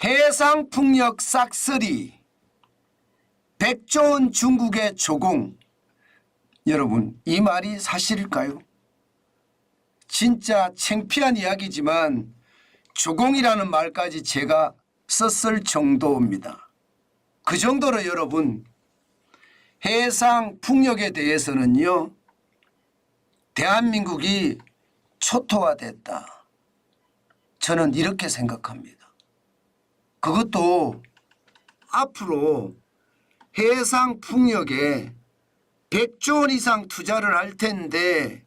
해상풍력 싹쓸이, 100조 원 중국의 조공. 여러분, 이 말이 사실일까요? 진짜 창피한 이야기지만 조공이라는 말까지 제가 썼을 정도입니다. 그 정도로 여러분, 해상풍력에 대해서는요, 대한민국이 초토화됐다. 저는 이렇게 생각합니다. 그것도 앞으로 해상풍력에 100조 원 이상 투자를 할 텐데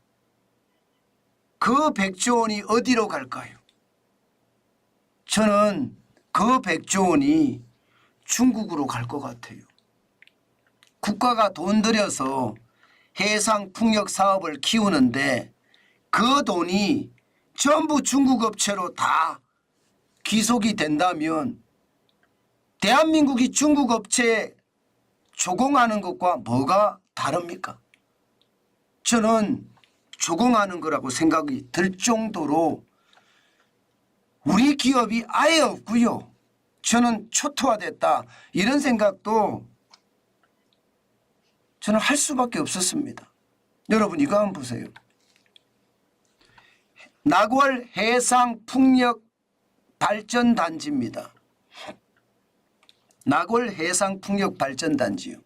그 100조 원이 어디로 갈까요? 저는 그 100조 원이 중국으로 갈 것 같아요. 국가가 돈 들여서 해상풍력 사업을 키우는데 그 돈이 전부 중국 업체로 다 귀속이 된다면 대한민국이 중국 업체에 조공하는 것과 뭐가 다릅니까? 저는 조공하는 거라고 생각이 들 정도로 우리 기업이 아예 없고요. 저는 초토화됐다. 이런 생각도 저는 할 수밖에 없었습니다. 여러분 이거 한번 보세요. 나골 해상풍력 발전단지입니다. 나골 해상풍력 발전단지요.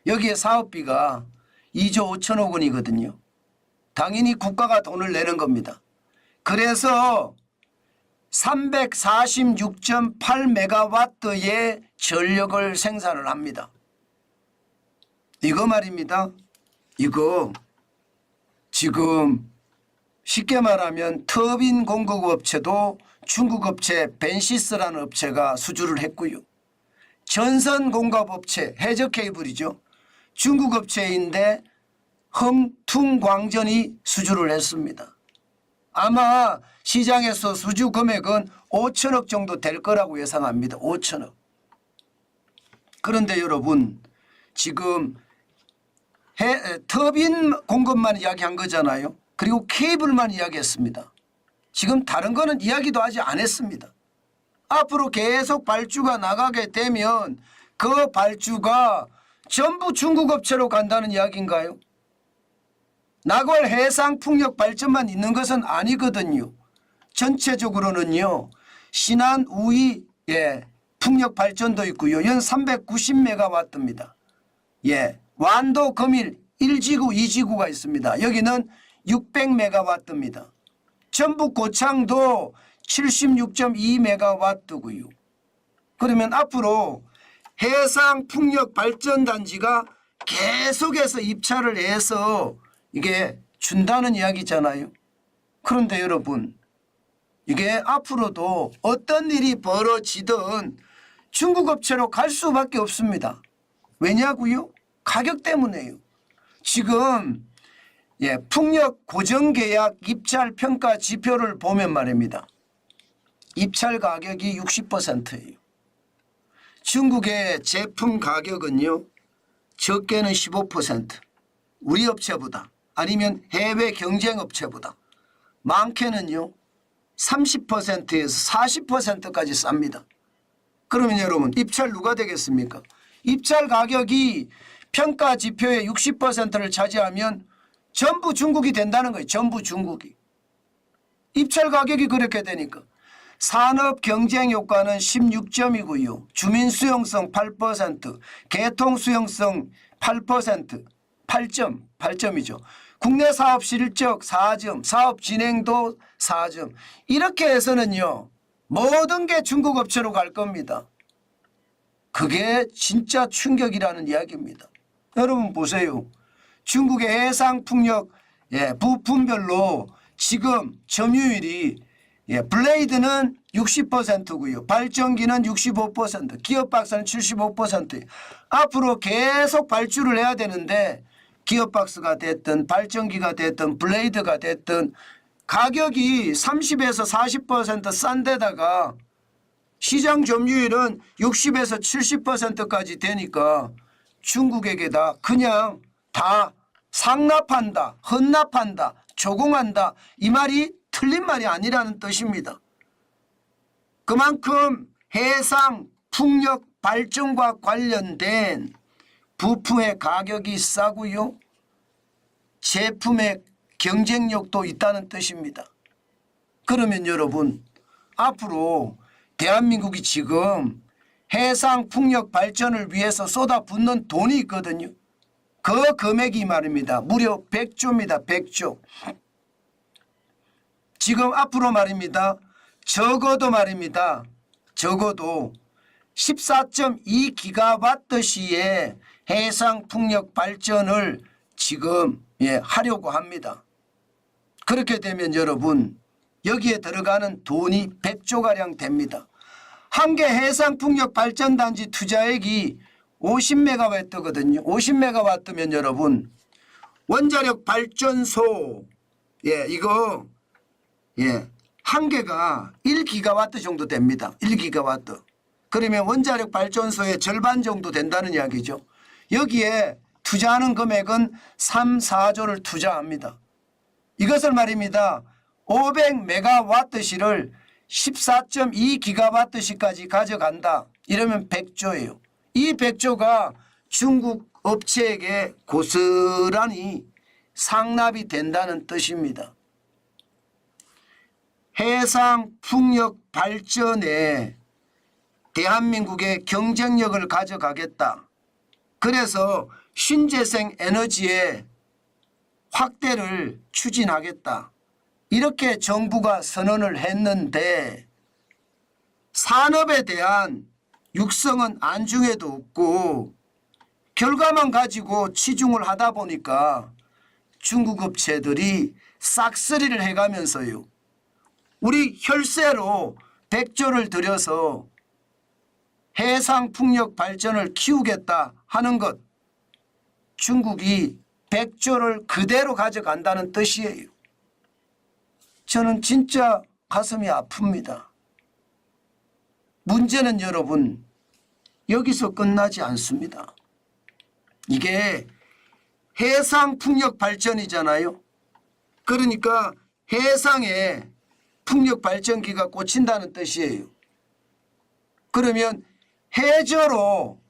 여기에 사업비가 2조 5천억 원이거든요. 당연히 국가가 돈을 내는 겁니다. 그래서 346.8메가와트의 전력을 생산을 합니다. 이거 말입니다. 이거 지금 쉽게 말하면 터빈 공급 업체도 중국 업체 벤시스라는 업체가 수주를 했고요. 전선 공급 업체 해저케이블이죠. 중국 업체인데 흥퉁광전이 수주를 했습니다. 아마 시장에서 수주 금액은 5천억 정도 될 거라고 예상합니다. 5천억. 그런데 여러분 지금 터빈 공급만 이야기한 거잖아요. 그리고 케이블만 이야기했습니다. 지금 다른 거는 이야기도 아직 안 했습니다. 앞으로 계속 발주가 나가게 되면 그 발주가 전부 중국 업체로 간다는 이야기인가요? 나골 해상풍력 발전만 있는 것은 아니거든요. 전체적으로는요. 신안 우이 풍력 발전도 있고요. 연 390메가와트입니다. 완도 금일 1지구 2지구가 있습니다. 여기는 600메가와트입니다. 전북 고창도 76.2메가와트고요. 그러면 앞으로 해상풍력 발전단지가 계속해서 입찰을 해서 이게 준다는 이야기잖아요. 그런데 여러분 이게 앞으로도 어떤 일이 벌어지든 중국 업체로 갈 수밖에 없습니다. 왜냐고요? 가격 때문에요. 지금 풍력 고정계약 입찰 평가 지표를 보면 말입니다. 입찰 가격이 60%예요. 중국의 제품 가격은요. 적게는 15%. 우리 업체보다 아니면 해외 경쟁 업체보다 많게는요. 30%에서 40%까지 쌉니다. 그러면 여러분 입찰 누가 되겠습니까? 입찰 가격이 평가 지표의 60%를 차지하면 전부 중국이 된다는 거예요. 전부 중국이. 입찰 가격이 그렇게 되니까. 산업 경쟁 효과는 16점이고요. 주민 수용성 8%, 개통 수용성 8%, 8점이죠. 국내 사업 실적 4점, 사업 진행도 4점. 이렇게 해서는요. 모든 게 중국 업체로 갈 겁니다. 그게 진짜 충격이라는 이야기입니다. 여러분 보세요. 중국의 해상풍력 부품별로 지금 점유율이 블레이드는 60%고요. 발전기는 65%, 기어박스는 75%. 앞으로 계속 발주를 해야 되는데 기어박스가 됐든 발전기가 됐든 블레이드가 됐든 가격이 30에서 40% 싼 데다가 시장 점유율은 60에서 70%까지 되니까 중국에게다 그냥 다 상납한다, 헌납한다, 조공한다 이 말이 틀린 말이 아니라는 뜻입니다. 그만큼 해상 풍력 발전과 관련된 부품의 가격이 싸고요. 제품의 경쟁력도 있다는 뜻입니다. 그러면 여러분 앞으로 대한민국이 지금 해상 풍력 발전을 위해서 쏟아붓는 돈이 있거든요. 그 금액이 말입니다. 무려 100조입니다. 100조. 지금 앞으로 말입니다. 적어도 말입니다. 적어도 14.2기가와트시의 해상 풍력 발전을 지금 하려고 합니다. 그렇게 되면 여러분 여기에 들어가는 돈이 100조가량 됩니다. 한 개 해상 풍력 발전단지 투자액이 50메가와트거든요. 50메가와트면 여러분 원자력 발전소 이거 한 개가 1기가와트 정도 됩니다. 1기가와트. 그러면 원자력 발전소의 절반 정도 된다는 이야기죠. 여기에 투자하는 금액은 3, 4조를 투자합니다. 이것을 말입니다. 500메가와트시를 14.2기가와트시까지 가져간다. 이러면 100조예요. 이 100조가 중국 업체에게 고스란히 상납이 된다는 뜻입니다. 해상 풍력 발전에 대한민국의 경쟁력을 가져가겠다. 그래서 신재생 에너지의 확대를 추진하겠다. 이렇게 정부가 선언을 했는데 산업에 대한 육성은 안중에도 없고 결과만 가지고 치중을 하다 보니까 중국 업체들이 싹쓸이를 해가면서요. 우리 혈세로 100조를 들여서 해상 풍력 발전을 키우겠다 하는 것, 중국이 100조를 그대로 가져간다는 뜻이에요. 저는 진짜 가슴이 아픕니다. 문제는 여러분 여기서 끝나지 않습니다. 이게 해상 풍력 발전이잖아요. 그러니까 해상에 풍력 발전기가 꽂힌다는 뜻이에요. 그러면 해저로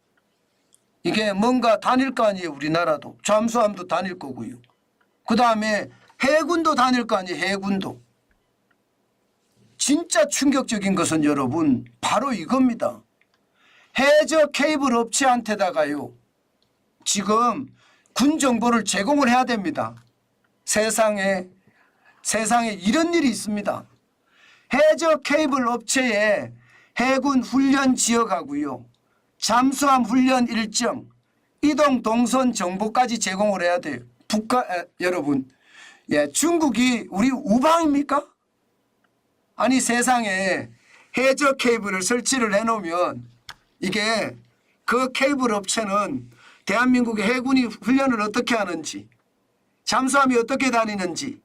이게 뭔가 다닐 거 아니에요. 우리나라도 잠수함도 다닐 거고요. 그 다음에 해군도 다닐 거 아니에요. 해군도. 진짜 충격적인 것은 여러분 바로 이겁니다. 해저 케이블 업체한테다가요. 지금 군 정보를 제공을 해야 됩니다. 세상에 이런 일이 있습니다. 해저 케이블 업체에 해군 훈련 지역하고요. 잠수함 훈련 일정, 이동 동선 정보까지 제공을 해야 돼요. 여러분, 중국이 우리 우방입니까? 아니 세상에 해저 케이블을 설치를 해놓으면 이게 그 케이블 업체는 대한민국의 해군이 훈련을 어떻게 하는지, 잠수함이 어떻게 다니는지,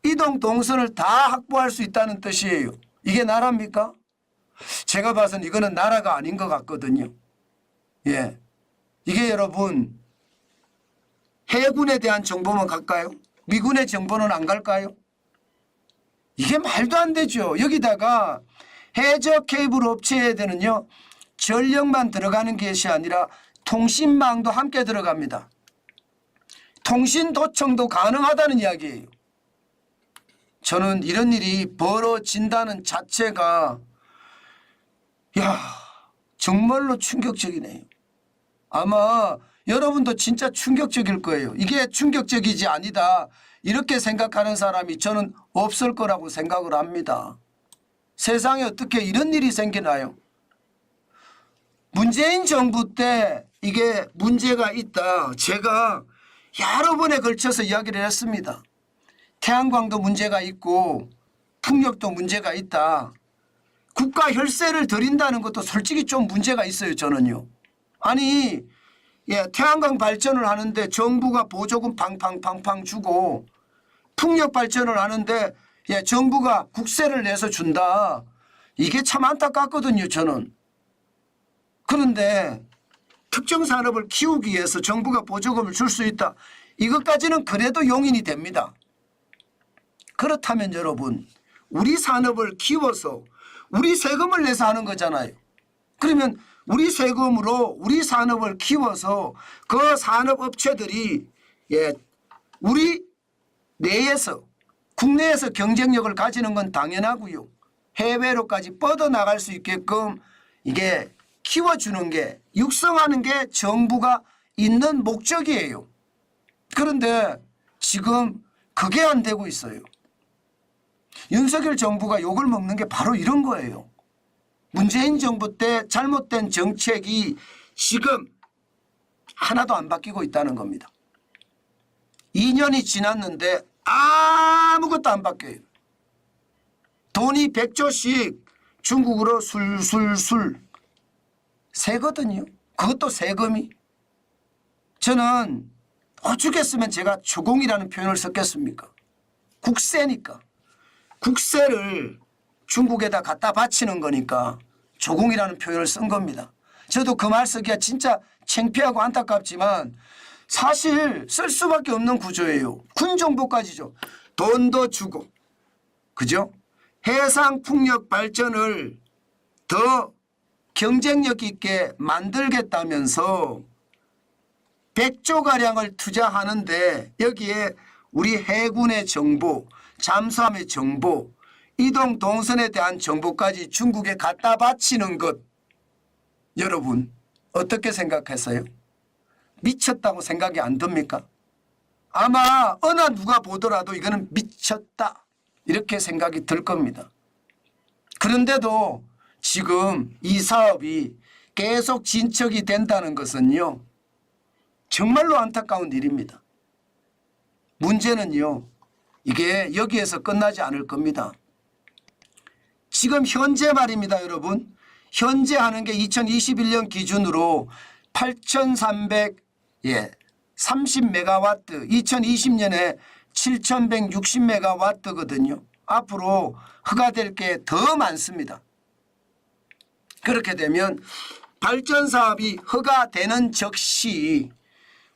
이동 동선을 다 확보할 수 있다는 뜻이에요. 이게 나라입니까? 제가 봐서는 이거는 나라가 아닌 것 같거든요. 이게 여러분 해군에 대한 정보만 갈까요? 미군의 정보는 안 갈까요? 이게 말도 안 되죠. 여기다가 해저 케이블 업체에는요 전력만 들어가는 것이 아니라 통신망도 함께 들어갑니다. 통신 도청도 가능하다는 이야기예요. 저는 이런 일이 벌어진다는 자체가 정말로 충격적이네요. 아마 여러분도 진짜 충격적일 거예요. 이게 충격적이지 아니다 이렇게 생각하는 사람이 저는 없을 거라고 생각을 합니다. 세상에 어떻게 이런 일이 생기나요? 문재인 정부 때 이게 문제가 있다. 제가 여러 번에 걸쳐서 이야기를 했습니다. 태양광도 문제가 있고 풍력도 문제가 있다. 국가 혈세를 들인다는 것도 솔직히 좀 문제가 있어요. 저는요. 아니 태양광 발전을 하는데 정부가 보조금 팡팡팡팡 주고 풍력 발전을 하는데 정부가 국세를 내서 준다. 이게 참 안타깝거든요. 저는. 그런데 특정 산업을 키우기 위해서 정부가 보조금을 줄 수 있다. 이것까지는 그래도 용인이 됩니다. 그렇다면 여러분 우리 산업을 키워서 우리 세금을 내서 하는 거잖아요. 그러면 우리 세금으로 우리 산업을 키워서 그 산업업체들이 우리 내에서 국내에서 경쟁력을 가지는 건 당연하고요. 해외로까지 뻗어나갈 수 있게끔 이게 키워주는 게 육성하는 게 정부가 있는 목적이에요. 그런데 지금 그게 안 되고 있어요. 윤석열 정부가 욕을 먹는 게 바로 이런 거예요. 문재인 정부 때 잘못된 정책이 지금 하나도 안 바뀌고 있다는 겁니다. 2년이 지났는데 아무것도 안 바뀌어요. 돈이 100조씩 중국으로 술술술 새거든요. 그것도 세금이. 저는 어쩌겠으면 제가 조공이라는 표현을 썼겠습니까? 국세니까. 국세를 중국에다 갖다 바치는 거니까 조공이라는 표현을 쓴 겁니다. 저도 그 말 쓰기가 진짜 창피하고 안타깝지만 사실 쓸 수밖에 없는 구조예요. 군정부까지죠. 돈도 주고, 그죠? 해상풍력 발전을 더 경쟁력 있게 만들겠다면서 100조가량을 투자하는데 여기에 우리 해군의 정보, 잠수함의 정보, 이동 동선에 대한 정보까지 중국에 갖다 바치는 것, 여러분 어떻게 생각했어요? 미쳤다고 생각이 안 듭니까? 아마 어느 누가 보더라도 이거는 미쳤다 이렇게 생각이 들 겁니다. 그런데도 지금 이 사업이 계속 진척이 된다는 것은요, 정말로 안타까운 일입니다. 문제는요, 이게 여기에서 끝나지 않을 겁니다. 지금 현재 말입니다, 여러분. 현재 하는 게 2021년 기준으로 8,330메가와트, 2020년에 7,160메가와트거든요. 앞으로 허가될 게 더 많습니다. 그렇게 되면 발전 사업이 허가되는 즉시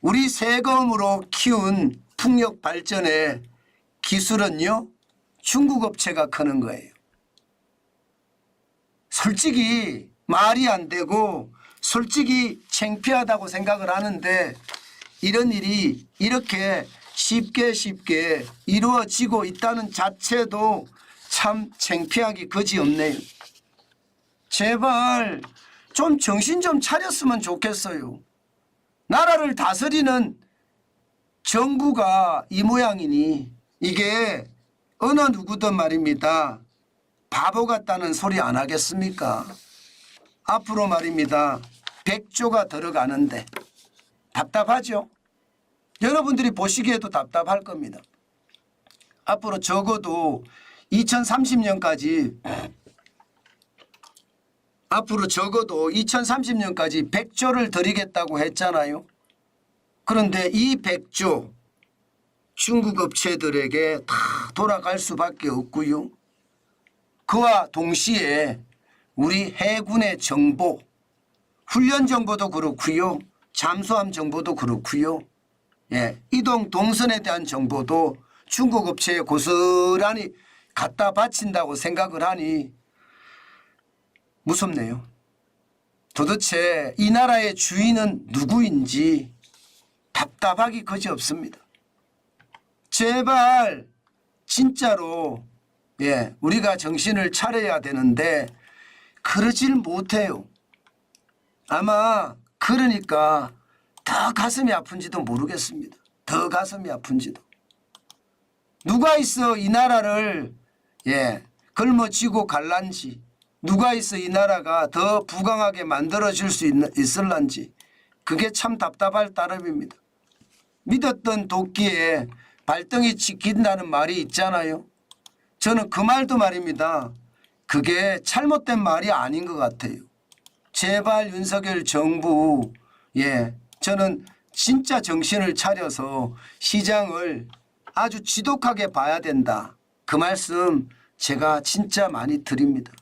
우리 세금으로 키운 풍력 발전의 기술은요, 중국 업체가 크는 거예요. 솔직히 말이 안 되고 솔직히 창피하다고 생각을 하는데 이런 일이 이렇게 쉽게 이루어지고 있다는 자체도 참 창피하기 그지없네요. 제발 좀 정신 좀 차렸으면 좋겠어요. 나라를 다스리는 정부가 이 모양이니 이게 어느 누구든 말입니다. 바보 같다는 소리 안 하겠습니까? 앞으로 말입니다. 100조가 들어가는데 답답하죠? 여러분들이 보시기에도 답답할 겁니다. 앞으로 적어도 2030년까지 100조를 들이겠다고 했잖아요. 그런데 이 100조 중국 업체들에게 다 돌아갈 수밖에 없고요. 그와 동시에 우리 해군의 정보, 훈련 정보도 그렇고요. 잠수함 정보도 그렇고요. 이동 동선에 대한 정보도 중국 업체에 고스란히 갖다 바친다고 생각을 하니 무섭네요. 도대체 이 나라의 주인은 누구인지 답답하기 그지없습니다. 제발 진짜로 우리가 정신을 차려야 되는데 그러질 못해요. 아마 그러니까 더 가슴이 아픈지도 모르겠습니다. 더 가슴이 아픈지도. 누가 있어 이 나라를 걸머쥐고 갈란지, 누가 있어 이 나라가 더 부강하게 만들어질 수 있을란지, 그게 참 답답할 따름입니다. 믿었던 도끼에 발등이 찍힌다는 말이 있잖아요. 저는 그 말도 말입니다. 그게 잘못된 말이 아닌 것 같아요. 제발 윤석열 정부, 저는 진짜 정신을 차려서 시장을 아주 지독하게 봐야 된다. 그 말씀 제가 진짜 많이 드립니다.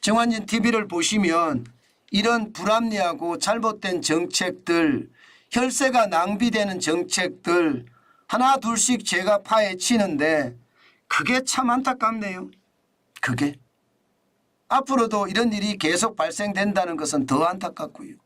정환진 TV를 보시면 이런 불합리하고 잘못된 정책들, 혈세가 낭비되는 정책들 하나 둘씩 제가 파헤치는데 그게 참 안타깝네요. 그게. 앞으로도 이런 일이 계속 발생된다는 것은 더 안타깝고요.